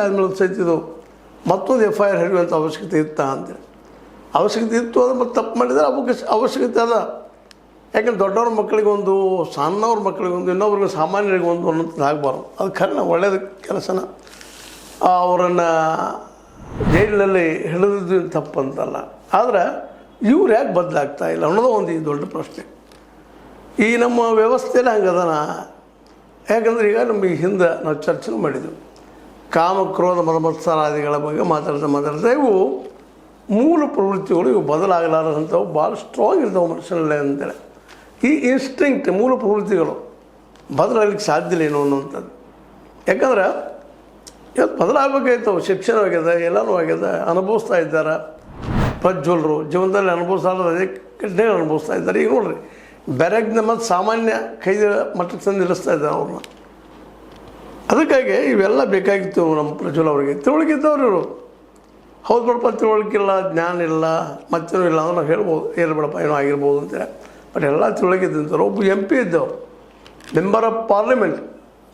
ಆದಮೇಲೆ ಸಹಿತ ಇದು ಮತ್ತೊಂದು FIR ಹಿಡಿಯುವಂಥ ಅವಶ್ಯಕತೆ ಇತ್ತಾ ಅಂತೇಳಿ. ಅವಶ್ಯಕತೆ ಇತ್ತು ಅದು ಮತ್ತು ತಪ್ಪು ಮಾಡಿದರೆ ಅವಶ್ಯಕತೆ ಅದ. ಯಾಕಂದ್ರೆ ದೊಡ್ಡವ್ರ ಮಕ್ಕಳಿಗೊಂದು, ಸಣ್ಣವ್ರ ಮಕ್ಕಳಿಗೊಂದು, ಇನ್ನೊಬ್ರಿಗೆ ಸಾಮಾನ್ಯರಿಗೊಂದು ಅನ್ನೋಂಥದ್ದು ಆಗಬಾರ್ದು. ಅದು ಖರೆ ಒಳ್ಳೆಯದು ಕೆಲಸನ. ಅವರನ್ನು ಜೈಲಿನಲ್ಲಿ ಹಿಡಿದಿದ್ದು ತಪ್ಪಂತಲ್ಲ. ಆದರೆ ಇವ್ರು ಯಾಕೆ ಬದಲಾಗ್ತಾ ಇಲ್ಲ ಅನ್ನೋದು ಒಂದು ಈ ದೊಡ್ಡ ಪ್ರಶ್ನೆ. ಈ ನಮ್ಮ ವ್ಯವಸ್ಥೆನೇ ಹಂಗದನ. ಯಾಕಂದ್ರೆ ಈಗ ನಮಗೆ ಹಿಂದೆ ನಾವು ಚರ್ಚೆ ಮಾಡಿದ್ದೆವು, ಕಾಮ ಕ್ರೋಧ ಮದಮತ್ಸರಾದಿಗಳ ಬಗ್ಗೆ ಮಾತಾಡ್ತಾ ಇವು ಮೂಲ ಪ್ರವೃತ್ತಿಗಳು ಇವು ಬದಲಾಗಲಾರದಂಥವು ಭಾಳ ಸ್ಟ್ರಾಂಗ್ ಇರ್ತಾವೆ ಮನುಷ್ಯನಲ್ಲೇ ಅಂತೇಳಿ. ಈ ಇನ್ಸ್ಟಿಂಕ್ಟ್ ಮೂಲ ಪ್ರವೃತ್ತಿಗಳು ಬದಲಾಗಲಿಕ್ಕೆ ಸಾಧ್ಯ ಇಲ್ಲ ಏನು ಅನ್ನುವಂಥದ್ದು. ಯಾಕಂದ್ರೆ ಇವತ್ತು ಬದಲಾಗಬೇಕಾಯ್ತವು. ಶಿಕ್ಷಣವಾಗ್ಯದ, ಎಲ್ಲನೂ ಆಗ್ಯದ, ಅನುಭವಿಸ್ತಾ ಇದ್ದಾರೆ ಪ್ರಜ್ವಲರು. ಜೀವನದಲ್ಲಿ ಅನುಭವಿಸ್ತಾರೆ, ಅದೇ ಕಠಿಣ ಅನುಭವಿಸ್ತಾ ಇದ್ದಾರೆ. ಈಗ ನೋಡ್ರಿ, ಬೆರಗ್ನ ಮತ್ತು ಸಾಮಾನ್ಯ ಕೈದ ಮಟ್ಟಕ್ಕೆ ತಂದು ನಿಲ್ಲಿಸ್ತಾ ಇದ್ದಾರೆ ಅವ್ರನ್ನ. ಅದಕ್ಕಾಗಿ ಇವೆಲ್ಲ ಬೇಕಾಗಿತ್ತು ನಮ್ಮ ಪ್ರಜ್ವಲ್ ಅವರಿಗೆ. ತಿಳುವಳಿಕೆ ಇದ್ದವ್ರು ಇವರು. ಹೌದು ಬಿಡಪ್ಪ, ತಿಳುವಳಿಕೆ ಇಲ್ಲ, ಜ್ಞಾನ ಇಲ್ಲ, ಮತ್ತೇನೂ ಇಲ್ಲ ಅಂದ್ರೆ ನಾವು ಹೇಳ್ಬೋದು, ಏನು ಬಿಡಪ್ಪ ಏನೋ ಆಗಿರ್ಬೋದು ಅಂತೇಳಿ. ಬಟ್ ಎಲ್ಲ ತಿಳುವಳಿಕೆ ಇದ್ದಂಥವ್ರು. ಒಬ್ಬ MP ಇದ್ದವರು, ಮೆಂಬರ್ ಆಫ್ ಪಾರ್ಲಿಮೆಂಟ್,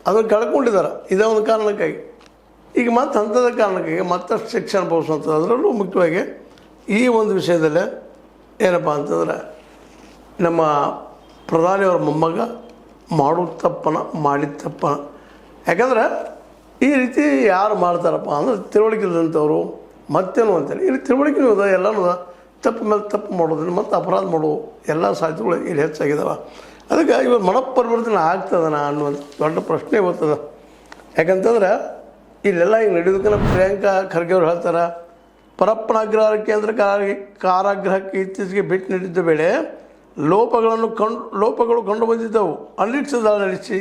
ಅದನ್ನು ಕಳ್ಕೊಂಡಿದ್ದಾರೆ ಇದೇ ಒಂದು ಕಾರಣಕ್ಕಾಗಿ. ಈಗ ಮತ್ತೆ ಅಂಥದ ಕಾರಣಕ್ಕಾಗಿ ಮತ್ತಷ್ಟು ಶಿಕ್ಷಣ ಬಹುಸುವಂಥದ್ದು. ಅದರಲ್ಲೂ ಮುಖ್ಯವಾಗಿ ಈ ಒಂದು ವಿಷಯದಲ್ಲೇ ಏನಪ್ಪ ಅಂತಂದ್ರೆ, ನಮ್ಮ ಪ್ರಧಾನಿಯವ್ರ ಮೊಮ್ಮಗ ಮಾಡೋದು ತಪ್ಪನ, ಮಾಡಿದ ತಪ್ಪನ. ಯಾಕಂದ್ರೆ ಈ ರೀತಿ ಯಾರು ಮಾಡ್ತಾರಪ್ಪ ಅಂದ್ರೆ ತಿಳುವಳಿಕೆ ಇಲ್ಲದಂಥವ್ರು. ಮತ್ತೇನು ಅಂತೇಳಿ ಇಲ್ಲಿ ತಿಳುವಳಿಕೆನೂ ಅದ, ಎಲ್ಲನೂ ಅದ. ತಪ್ಪು ಮೇಲೆ ತಪ್ಪು ಮಾಡೋದನ್ನು ಮತ್ತು ಅಪರಾಧ ಮಾಡುವ ಎಲ್ಲ ಸಾಧ್ಯತೆಗಳು ಇಲ್ಲಿ ಹೆಚ್ಚಾಗಿದ್ದಾವೆ. ಅದಕ್ಕೆ ಇವಾಗ ಮನಃಪರಿವರ್ತನೆ ಆಗ್ತದನ ಅನ್ನುವಂಥ ದೊಡ್ಡ ಪ್ರಶ್ನೆ ಇವತ್ತದ. ಯಾಕಂತಂದ್ರೆ ಇಲ್ಲೆಲ್ಲ ಈಗ ನಡೆಯೋದಕ್ಕೆ ಪ್ರಿಯಾಂಕಾ ಖರ್ಗೆ ಅವ್ರು ಹೇಳ್ತಾರೆ, ಪರಪ್ಪನಾಗ್ರಹ ಕೇಂದ್ರ ಕಾರಾಗೃಹಕ್ಕೆ ಇತ್ತೀಚೆಗೆ ಭೇಟಿ ನೀಡಿದ್ದ ವೇಳೆ ಲೋಪಗಳು ಕಂಡು ಬಂದಿದ್ದವು. ಅನಿರೀಕ್ಷಿತ ದಾಳಿ ನಡೆಸಿ